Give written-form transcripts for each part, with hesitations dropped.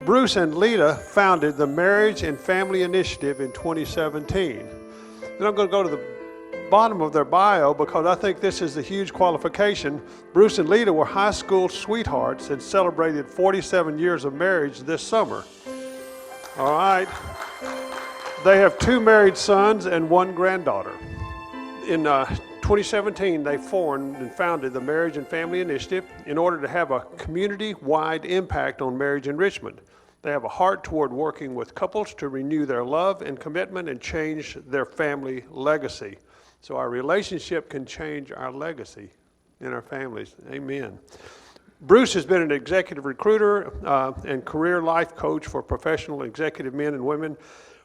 Bruce and Leta founded the Marriage and Family Initiative in 2017. Then I'm going to go to the bottom of their bio because I think this is a huge qualification. Bruce and Leta were high school sweethearts and celebrated 47 years of marriage this summer. All right. They have 2 married sons and 1 granddaughter. In 2017, they formed and founded the Marriage and Family Initiative in order to have a community-wide impact on marriage enrichment. They have a heart toward working with couples to renew their love and commitment and change their family legacy. So our relationship can change our legacy in our families. Amen. Bruce has been an executive recruiter and career life coach for professional executive men and women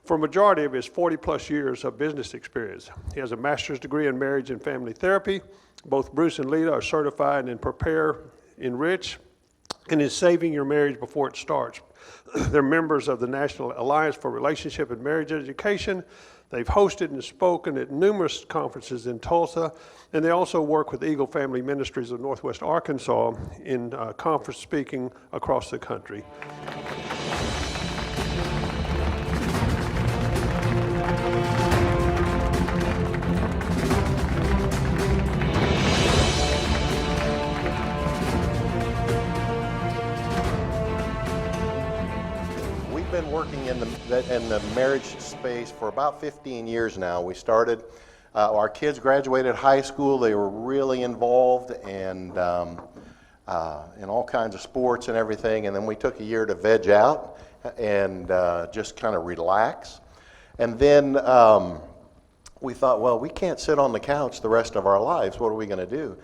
for a majority of his 40-plus years of business experience. He has a master's degree in marriage and family therapy. Both Bruce and Leta are certified in Prepare, Enrich, and in Saving Your Marriage Before It Starts. They're members of the National Alliance for Relationship and Marriage Education. They've hosted and spoken at numerous conferences in Tulsa, and they also work with Eagle Family Ministries of Northwest Arkansas in conference speaking across the country. Been working in the marriage space for about 15 years now. We started, our kids graduated high school. They were really involved and in all kinds of sports and everything, and then we took a year to veg out and just kind of relax. And then we thought, well, we can't sit on the couch the rest of our lives. What are we going to do?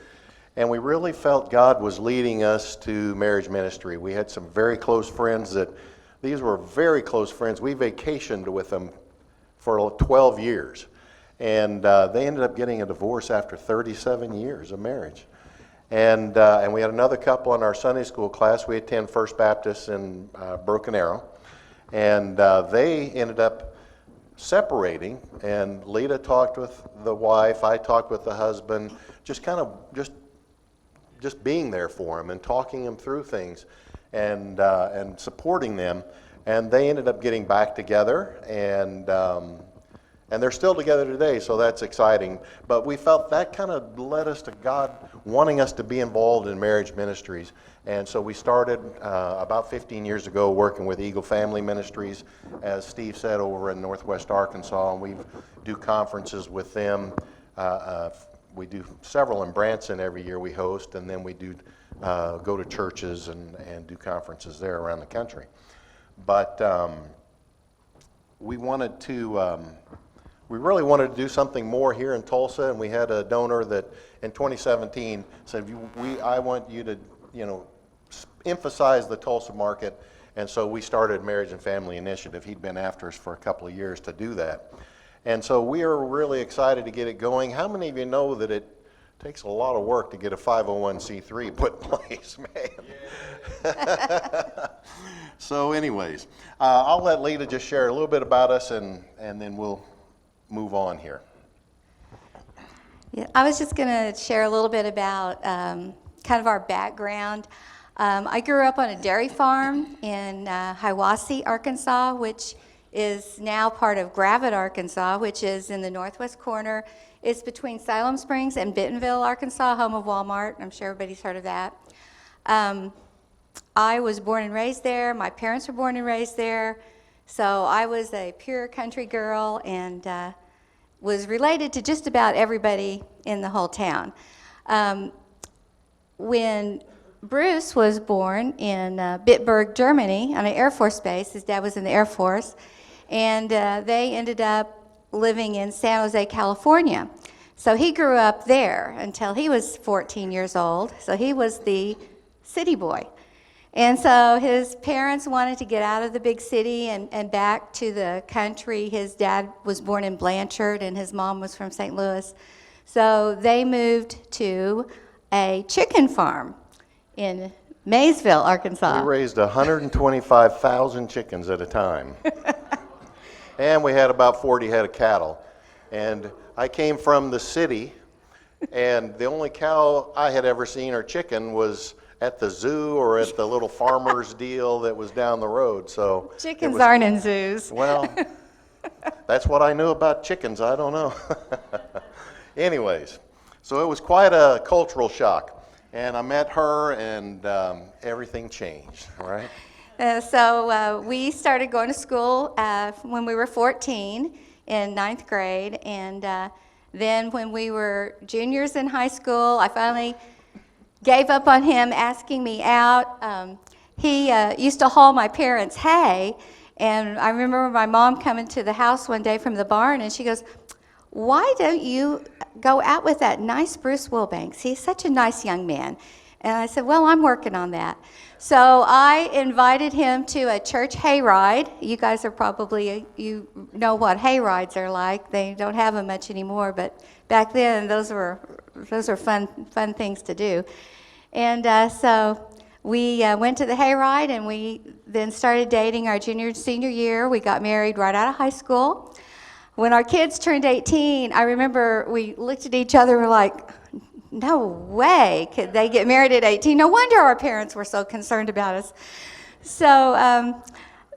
And we really felt God was leading us to marriage ministry. We had some very close friends these were very close friends. We vacationed with them for 12 years. And they ended up getting a divorce after 37 years of marriage. And we had another couple in our Sunday school class. We attend First Baptist in Broken Arrow. And they ended up separating. And Leta talked with the wife. I talked with the husband. Just kind of just being there for them and talking them through things. And supporting them, and they ended up getting back together, and they're still together today, so that's exciting. But we felt that kind of led us to God wanting us to be involved in marriage ministries, and so we started about 15 years ago working with Eagle Family Ministries, as Steve said, over in Northwest Arkansas, and we do conferences with them. We do several in Branson every year we host, and then we do go to churches and do conferences there around the country. But we really wanted to do something more here in Tulsa, and we had a donor that in 2017 said, I want you to, emphasize the Tulsa market, and so we started Marriage and Family Initiative. He'd been after us for a couple of years to do that. And so we are really excited to get it going. How many of you know that it takes a lot of work to get a 501c3 put in place, man? Yeah. So anyways, I'll let Leta just share a little bit about us, and then we'll move on here. Yeah, I was just going to share a little bit about kind of our background. I grew up on a dairy farm in Hiwassee, Arkansas, which is now part of Gravette, Arkansas, which is in the northwest corner. It's between Siloam Springs and Bentonville, Arkansas, home of Walmart. I'm sure everybody's heard of that. I was born and raised there. My parents were born and raised there. So I was a pure country girl and was related to just about everybody in the whole town. When Bruce was born in Bitburg, Germany, on an Air Force base, his dad was in the Air Force, and they ended up living in San Jose, California. So he grew up there until he was 14 years old. So he was the city boy. And so his parents wanted to get out of the big city and back to the country. His dad was born in Blanchard and his mom was from St. Louis. So they moved to a chicken farm in Maysville, Arkansas. We raised 125,000 chickens at a time. And we had about 40 head of cattle. And I came from the city, and the only cow I had ever seen or chicken was at the zoo or at the little farmer's deal that was down the road. So Chickens aren't in zoos. well, that's what I knew about chickens. I don't know. Anyways, so it was quite a cultural shock. And I met her, and everything changed, right? So we started going to school when we were 14 in ninth grade. And then when we were juniors in high school, I finally gave up on him asking me out. He used to haul my parents' hay. And I remember my mom coming to the house one day from the barn, and she goes, "Why don't you go out with that nice Bruce Wilbanks? He's such a nice young man." And I said, "Well, I'm working on that." So I invited him to a church hayride. You guys are probably, you know what hayrides are like. They don't have them much anymore, but back then those were fun things to do. And so we went to the hayride, and we then started dating our junior and senior year. We got married right out of high school. When our kids turned 18, I remember we looked at each other and were like, no way could they get married at 18. No wonder our parents were so concerned about us. So,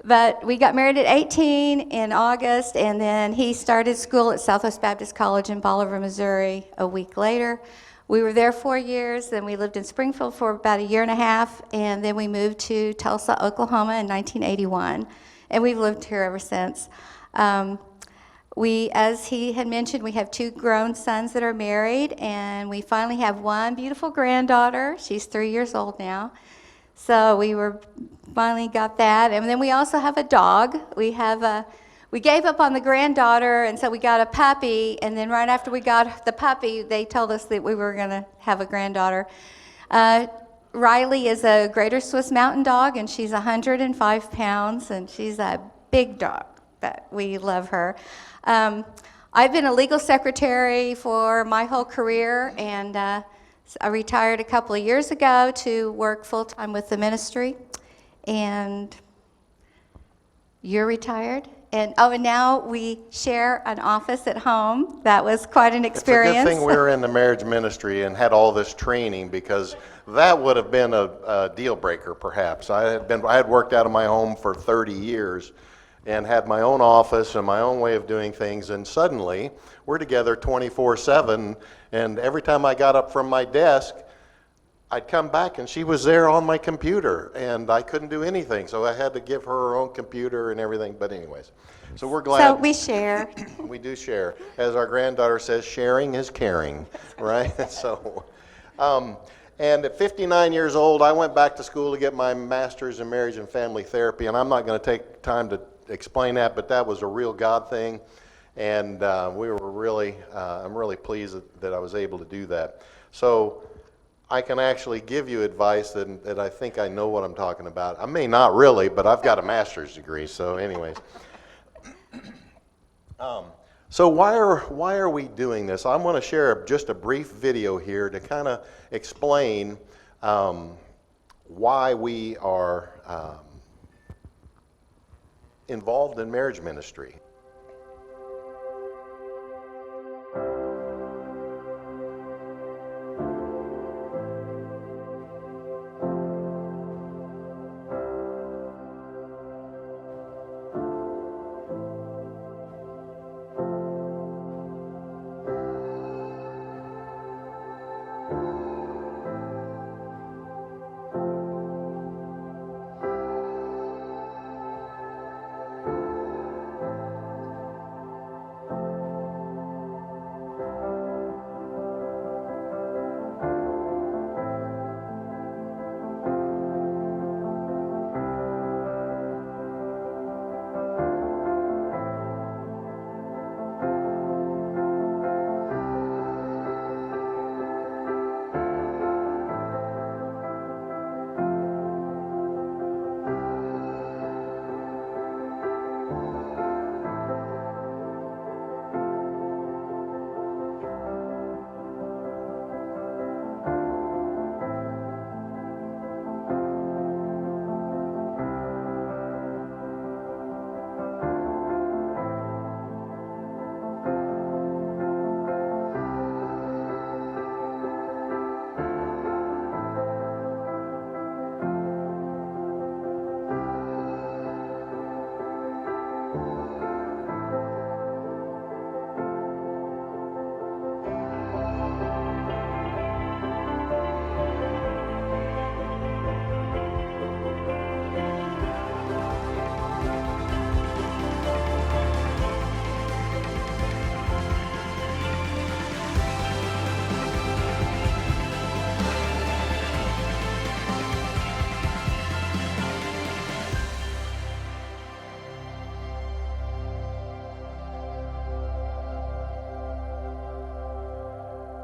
but we got married at 18 in August, and then he started school at Southwest Baptist College in Bolivar, Missouri a week later. We were there 4 years, then we lived in Springfield for about a year and a half, and then we moved to Tulsa, Oklahoma in 1981, and we've lived here ever since. As he had mentioned, we have 2 grown sons that are married, and we finally have 1 beautiful granddaughter. She's 3 years old now. So we finally got that. And then we also have a dog. We gave up on the granddaughter, and so we got a puppy, and then right after we got the puppy, they told us that we were going to have a granddaughter. Riley is a Greater Swiss Mountain Dog, and she's 105 pounds, and she's a big dog, but we love her. I've been a legal secretary for my whole career, and I retired a couple of years ago to work full-time with the ministry. And you're retired? And now we share an office at home. That was quite an experience. It's a good thing we were in the marriage ministry and had all this training, because that would have been a deal breaker, perhaps. I had worked out of my home for 30 years and had my own office and my own way of doing things, and suddenly we're together 24/7, and every time I got up from my desk, I'd come back and she was there on my computer, and I couldn't do anything, so I had to give her own computer and everything. But anyways, so we're glad. So we share. We do share. As our granddaughter says, sharing is caring, right? So, and at 59 years old, I went back to school to get my master's in marriage and family therapy, and I'm not going to take time to explain that, but that was a real God thing, and we were really, I'm really pleased that I was able to do that. So I can actually give you advice that I think I know what I'm talking about. I may not really, but I've got a master's degree, so anyways. So why are we doing this? I'm going to share just a brief video here to kind of explain why we are involved in marriage ministry.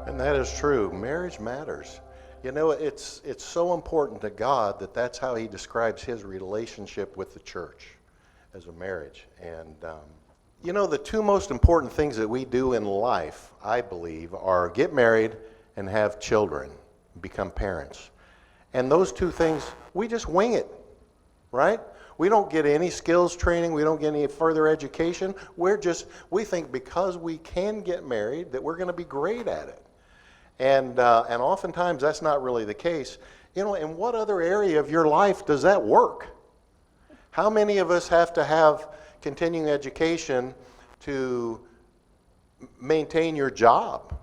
And that is true. Marriage matters. You know, it's so important to God that that's how he describes his relationship with the church, as a marriage. And, you know, the two most important things that we do in life, I believe, are get married and have children, become parents. And those two things, we just wing it, right? We don't get any skills training. We don't get any further education. We think because we can get married that we're going to be great at it. And oftentimes that's not really the case. You know, in what other area of your life does that work? How many of us have to have continuing education to maintain your job?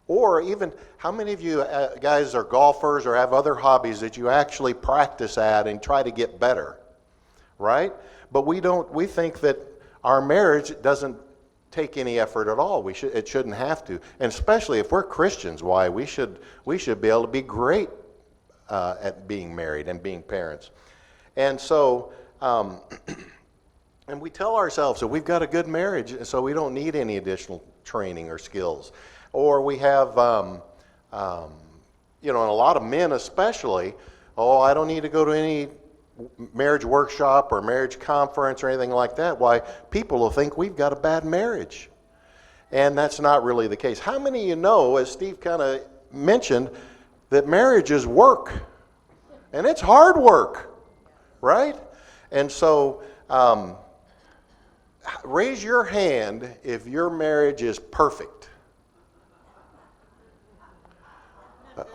Or even, how many of you guys are golfers or have other hobbies that you actually practice at and try to get better, right? But we think that our marriage doesn't take any effort at all. It shouldn't have to. And especially if we're Christians, we should be able to be great at being married and being parents. And so, and we tell ourselves that we've got a good marriage, so we don't need any additional training or skills. Or we have, you know, and a lot of men especially, I don't need to go to any marriage workshop or marriage conference or anything like that. Why, people will think we've got a bad marriage. And that's not really the case. How many of you know, as Steve kind of mentioned, that marriage is work? And it's hard work, right? And so, raise your hand if your marriage is perfect.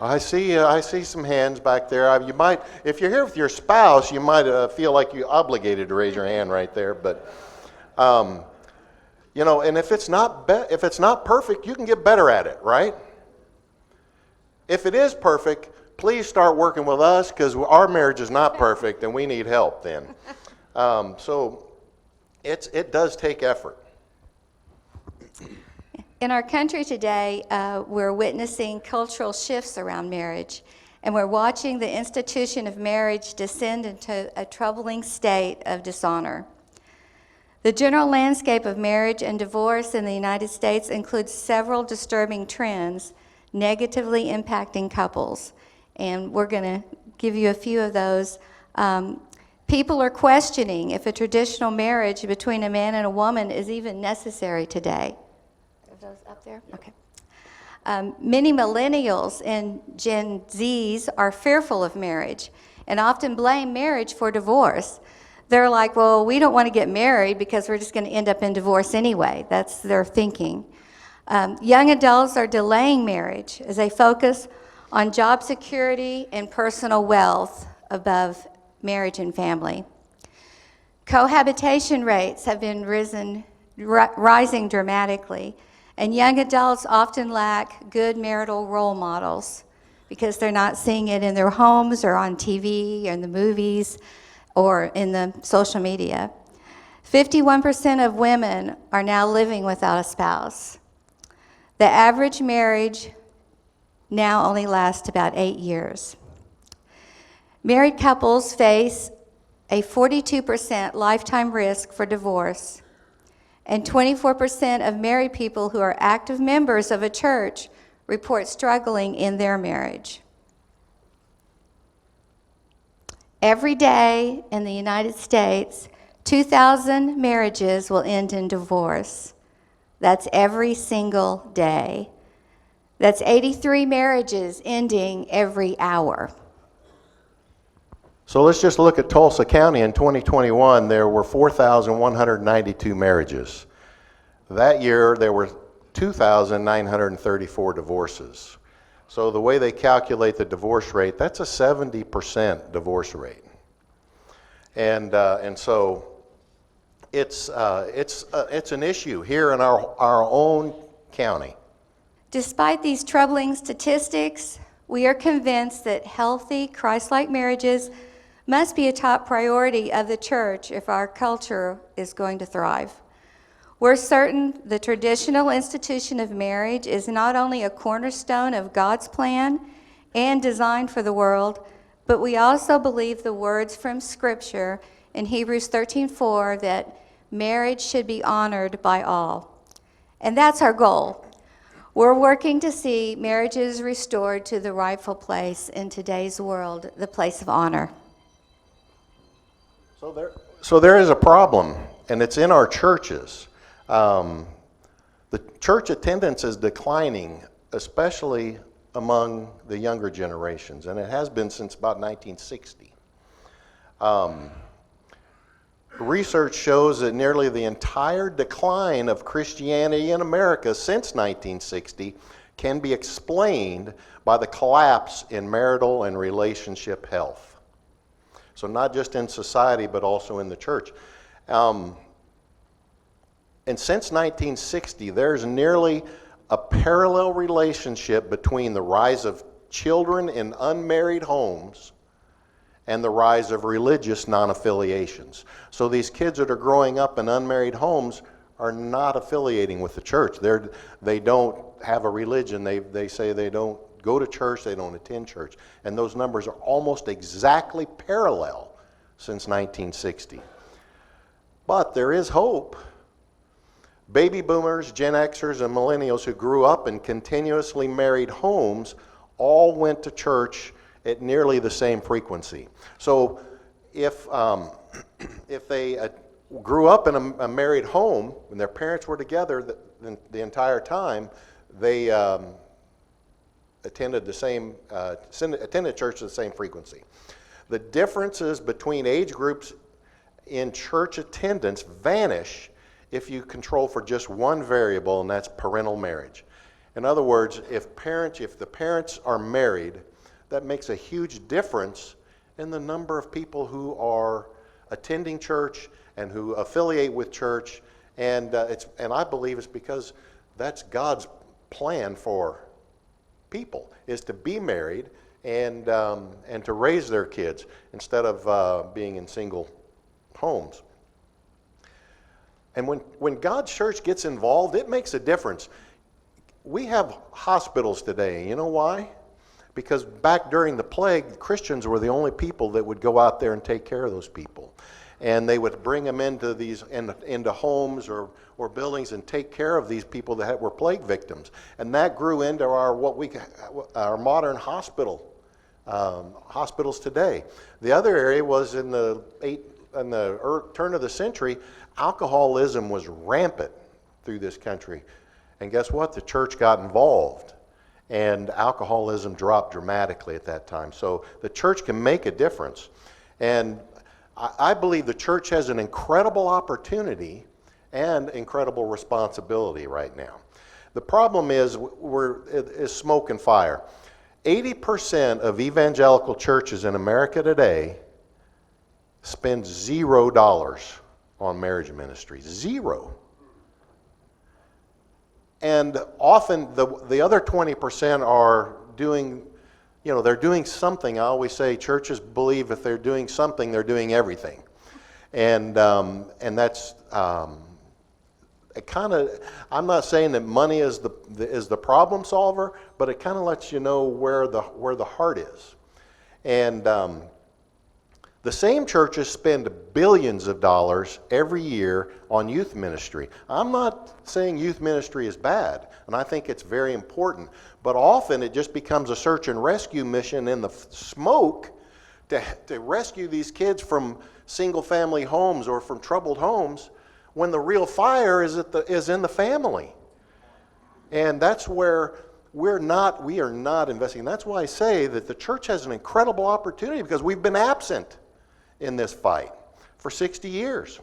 I see some hands back there. You might, if you're here with your spouse, you might feel like you're obligated to raise your hand right there. But, you know, and if it's not perfect, you can get better at it, right? If it is perfect, please start working with us, because our marriage is not perfect and we need help then. So it does take effort. In our country today, we're witnessing cultural shifts around marriage, and we're watching the institution of marriage descend into a troubling state of dishonor. The general landscape of marriage and divorce in the United States includes several disturbing trends negatively impacting couples, and we're going to give you a few of those. People are questioning if a traditional marriage between a man and a woman is even necessary today. Those up there? Okay. Many millennials and Gen Zs are fearful of marriage and often blame marriage for divorce. They're like, well, we don't want to get married because we're just going to end up in divorce anyway. That's their thinking. Young adults are delaying marriage as they focus on job security and personal wealth above marriage and family. Cohabitation rates have been rising dramatically. And young adults often lack good marital role models because they're not seeing it in their homes or on TV or in the movies or in the social media. 51% of women are now living without a spouse. The average marriage now only lasts about 8 years. Married couples face a 42% lifetime risk for divorce, and 24% of married people who are active members of a church report struggling in their marriage. Every day in the United States, 2,000 marriages will end in divorce. That's every single day. That's 83 marriages ending every hour. So let's just look at Tulsa County in 2021. There were 4,192 marriages. That year, there were 2,934 divorces. So the way they calculate the divorce rate, that's a 70% divorce rate. And so it's an issue here in our own county. Despite these troubling statistics, we are convinced that healthy, Christ-like marriages must be a top priority of the church if our culture is going to thrive. We're certain the traditional institution of marriage is not only a cornerstone of God's plan and design for the world, but we also believe the words from Scripture in Hebrews 13:4 that marriage should be honored by all. And that's our goal. We're working to see marriages restored to the rightful place in today's world, the place of honor. So there is a problem, and it's in our churches. The church attendance is declining, especially among the younger generations, and it has been since about 1960. Research shows that nearly the entire decline of Christianity in America since 1960 can be explained by the collapse in marital and relationship health. So not just in society, but also in the church. And since 1960, there's nearly a parallel relationship between the rise of children in unmarried homes and the rise of religious non-affiliations. So these kids that are growing up in unmarried homes are not affiliating with the church. They don't have a religion. They say they don't go to church, they don't attend church. And those numbers are almost exactly parallel since 1960. But there is hope. Baby boomers, Gen Xers, and millennials who grew up in continuously married homes all went to church at nearly the same frequency. So if they grew up in a married home, when their parents were together the entire time, they attended church at the same frequency. The differences between age groups in church attendance vanish if you control for just one variable, and that's parental marriage. In other words, if the parents are married, that makes a huge difference in the number of people who are attending church and who affiliate with church, and I believe it's because that's God's plan for people, is to be married and to raise their kids instead of being in single homes. And when God's church gets involved, it makes a difference. We have hospitals today. You know why? Because back during the plague, Christians were the only people that would go out there and take care of those people. And they would bring them into homes or buildings and take care of these people that were plague victims. And that grew into our modern hospitals today. The other area was in the turn of the century, alcoholism was rampant through this country. And guess what? The church got involved. And alcoholism dropped dramatically at that time. So the church can make a difference. And I believe the church has an incredible opportunity and incredible responsibility right now. The problem is smoke and fire. 80% of evangelical churches in America today spend $0 on marriage ministry. Zero. And often the other 20% are doing, they're doing something. I always say churches believe if they're doing something, they're doing everything. And that's it kind of, I'm not saying that money is the problem solver, but it kind of lets you know where the heart is. And the same churches spend billions of dollars every year on youth ministry. I'm not saying youth ministry is bad, and I think it's very important. But often it just becomes a search and rescue mission in the smoke to rescue these kids from single-family homes or from troubled homes, when the real fire is in the family. And that's where we are not investing. That's why I say that the church has an incredible opportunity, because we've been absent in this fight for 60 years.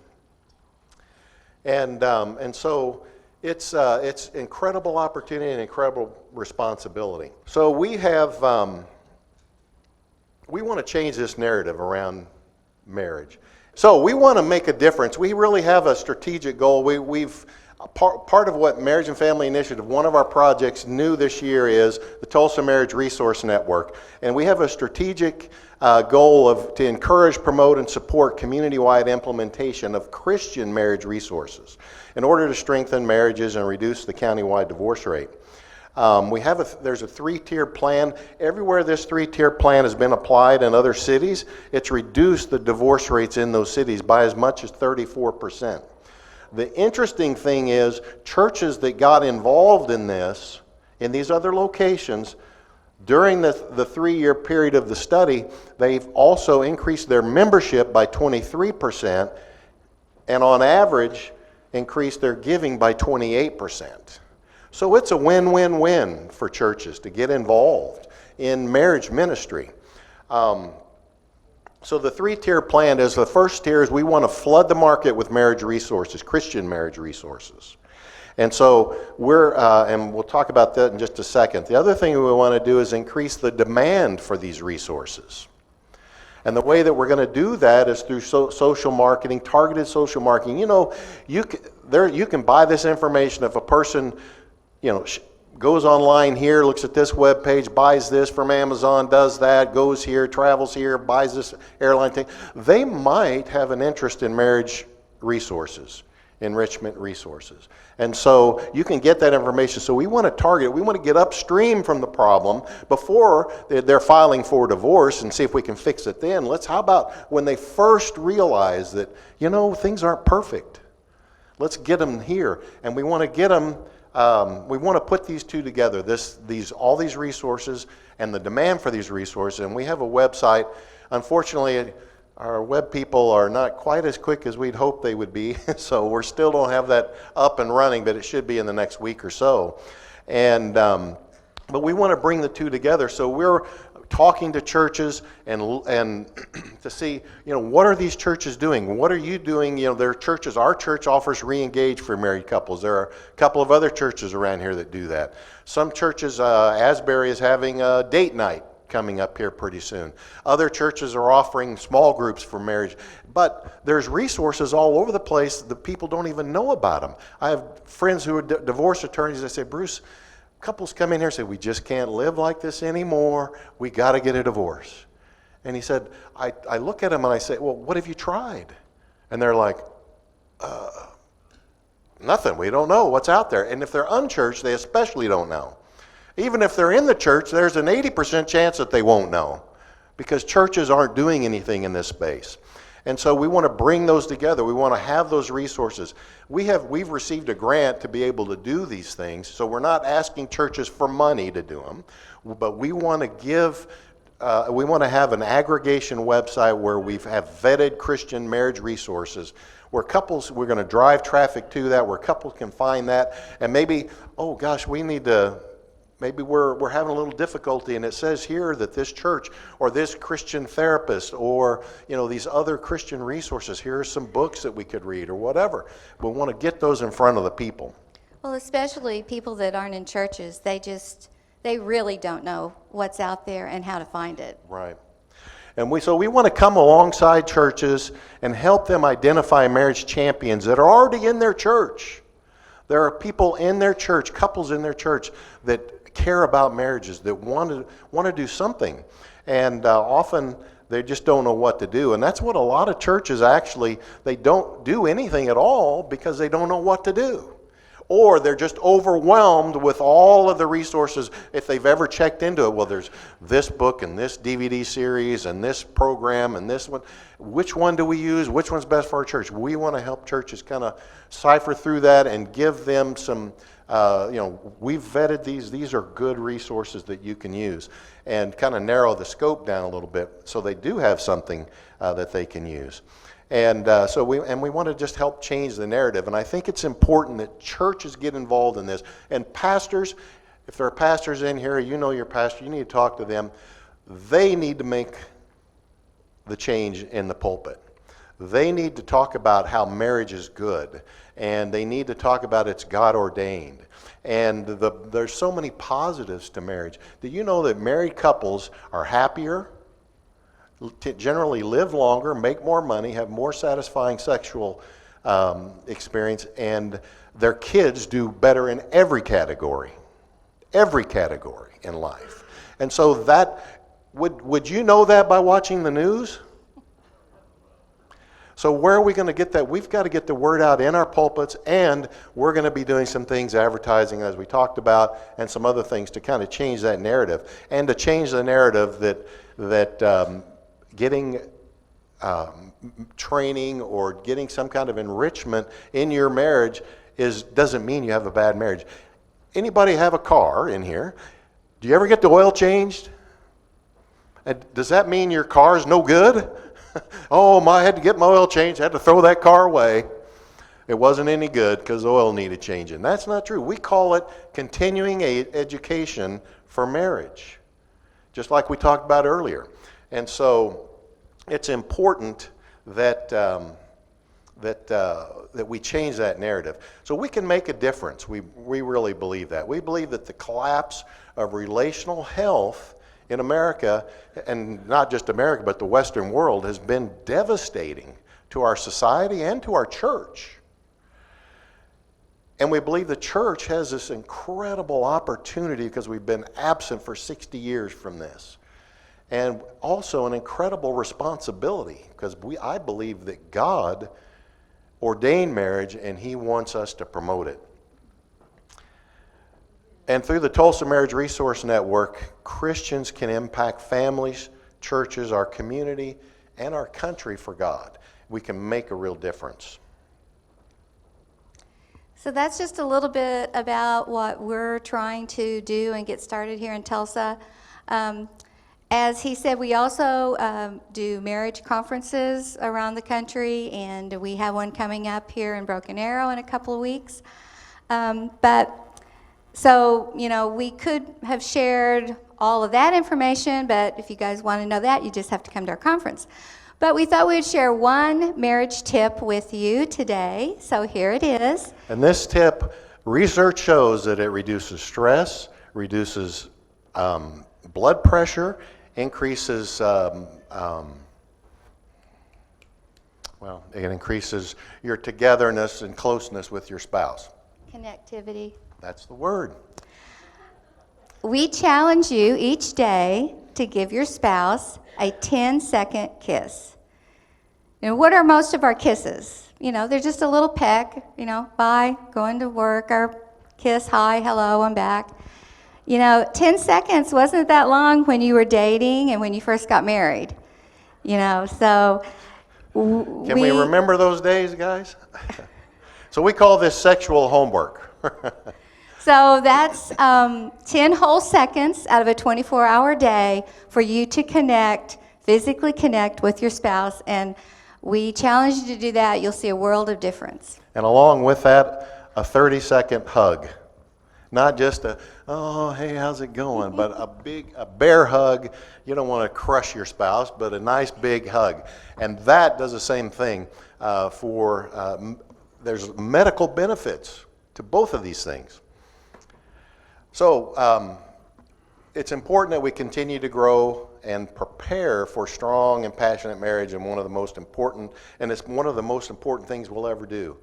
And so it's incredible opportunity and incredible responsibility. So we want to change this narrative around marriage. So we want to make a difference. We really have a strategic goal. Part of what Marriage and Family Initiative, one of our projects new this year, is the Tulsa Marriage Resource Network. And we have a strategic goal to encourage, promote, and support community-wide implementation of Christian marriage resources in order to strengthen marriages and reduce the county-wide divorce rate. There's a three-tier plan. Everywhere this three-tier plan has been applied in other cities, it's reduced the divorce rates in those cities by as much as 34%. The interesting thing is, churches that got involved in this in these other locations, during the 3-year period of the study, they've also increased their membership by 23%, and on average, increased their giving by 28%. So it's a win-win-win for churches to get involved in marriage ministry. So the 3-tier plan is, the first tier is we want to flood the market with marriage resources, Christian marriage resources. And so and we'll talk about that in just a second. The other thing we want to do is increase the demand for these resources. And the way that we're going to do that is through social marketing, targeted social marketing. You know, you can buy this information if a person, goes online here, looks at this web page, buys this from Amazon, does that, goes here, travels here, buys this airline thing. They might have an interest in marriage resources, enrichment resources. And so you can get that information. So we want to target, we want to get upstream from the problem before they're filing for divorce and see if we can fix it then. How about when they first realize that, things aren't perfect. Let's get them here. And we want to get them, we want to put these two together, all these resources and the demand for these resources. And we have a website. Unfortunately, our web people are not quite as quick as we'd hoped they would be, so we still don't have that up and running, but it should be in the next week or so. And but we want to bring the two together, so we're talking to churches and to see, what are these churches doing? What are you doing? Their churches. Our church offers re-engage for married couples. There are a couple of other churches around here that do that. Some churches, Asbury is having a date night coming up here pretty soon. Other churches are offering small groups for marriage, but there's resources all over the place that people don't even know about them. I have friends who are divorce attorneys that say, Bruce, couples come in here and say, we just can't live like this anymore. We got to get a divorce. And he said, I look at them and I say, well, what have you tried? And they're like, nothing. We don't know what's out there. And if they're unchurched, they especially don't know. Even if they're in the church, there's an 80% chance that they won't know, because churches aren't doing anything in this space. And so we want to bring those together. We want to have those resources. We've received a grant to be able to do these things, so we're not asking churches for money to do them, but we want to have an aggregation website where we have vetted Christian marriage resources, where couples, we're going to drive traffic to that, where couples can find that, and maybe, oh gosh, maybe we're having a little difficulty, and it says here that this church or this Christian therapist or these other Christian resources, here are some books that we could read or whatever. We want to get those in front of the people. Well, especially people that aren't in churches, they really don't know what's out there and how to find it. Right. And so we want to come alongside churches and help them identify marriage champions that are already in their church. There are people in their church, couples in their church that care about marriages, that want to do something, and often they just don't know what to do. And that's what a lot of churches actually, they don't do anything at all because they don't know what to do, or they're just overwhelmed with all of the resources. If they've ever checked into it, well, there's this book and this DVD series and this program and this one. Which one do we use? Which one's best for our church? We want to help churches kind of cipher through that and give them some we've vetted these are good resources that you can use, and kind of narrow the scope down a little bit so they do have something that they can use. And so we want to just help change the narrative. And I think it's important that churches get involved in this. And pastors, if there are pastors in here, your pastor, you need to talk to them. They need to make the change in the pulpit. They need to talk about how marriage is good, and they need to talk about it's God ordained. And there's so many positives to marriage. Do you know that married couples are happier, generally live longer, make more money, have more satisfying sexual experience, and their kids do better in every category in life? And so that, would you know that by watching the news? So where are we going to get that? We've got to get the word out in our pulpits, and we're going to be doing some things, advertising as we talked about, and some other things to kind of change that narrative, and to change the narrative that getting training or getting some kind of enrichment in your marriage doesn't mean you have a bad marriage. Anybody have a car in here? Do you ever get the oil changed? And does that mean your car is no good? Oh, I had to get my oil changed. I had to throw that car away. It wasn't any good because the oil needed changing. That's not true. We call it continuing education for marriage, just like we talked about earlier. And so it's important that that we change that narrative. So we can make a difference. We really believe that. We believe that the collapse of relational health in America, and not just America, but the Western world, has been devastating to our society and to our church. And we believe the church has this incredible opportunity because we've been absent for 60 years from this. And also an incredible responsibility because I believe that God ordained marriage and He wants us to promote it. And through the Tulsa Marriage Resource Network, Christians can impact families, churches, our community, and our country for God. We can make a real difference. So that's just a little bit about what we're trying to do and get started here in Tulsa. As he said, we also do marriage conferences around the country, and we have one coming up here in Broken Arrow in a couple of weeks. So, we could have shared all of that information, but if you guys want to know that, you just have to come to our conference. But we thought we would share one marriage tip with you today, so here it is. And this tip, research shows that it reduces stress, reduces blood pressure, increases, it increases your togetherness and closeness with your spouse. Connectivity. That's the word. We challenge you each day to give your spouse a 10-second kiss. What are most of our kisses? They're just a little peck, bye, going to work, or kiss, hi, hello, I'm back. 10 seconds wasn't that long when you were dating and when you first got married. So Can we remember those days, guys? So we call this sexual homework. So that's 10 whole seconds out of a 24-hour day for you to physically connect with your spouse. And we challenge you to do that. You'll see a world of difference. And along with that, a 30-second hug. Not just oh, hey, how's it going? But a bear hug. You don't want to crush your spouse, but a nice big hug. And that does the same thing there's medical benefits to both of these things. So it's important that we continue to grow and prepare for strong and passionate marriage, and it's one of the most important things we'll ever do.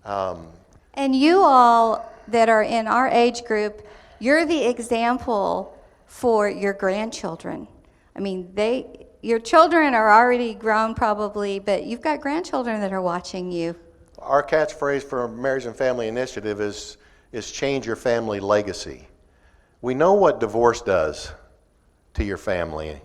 And you all that are in our age group, you're the example for your grandchildren. Your children are already grown probably, but you've got grandchildren that are watching you. Our catchphrase for Marriage and Family Initiative is change your family legacy. We know what divorce does to your family,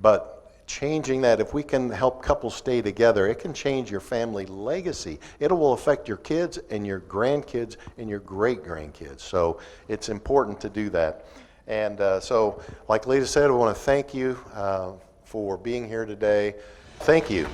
but changing that, if we can help couples stay together, it can change your family legacy. It will affect your kids and your grandkids and your great-grandkids. So it's important to do that. And so, like Leta said, I want to thank you for being here today. Thank you.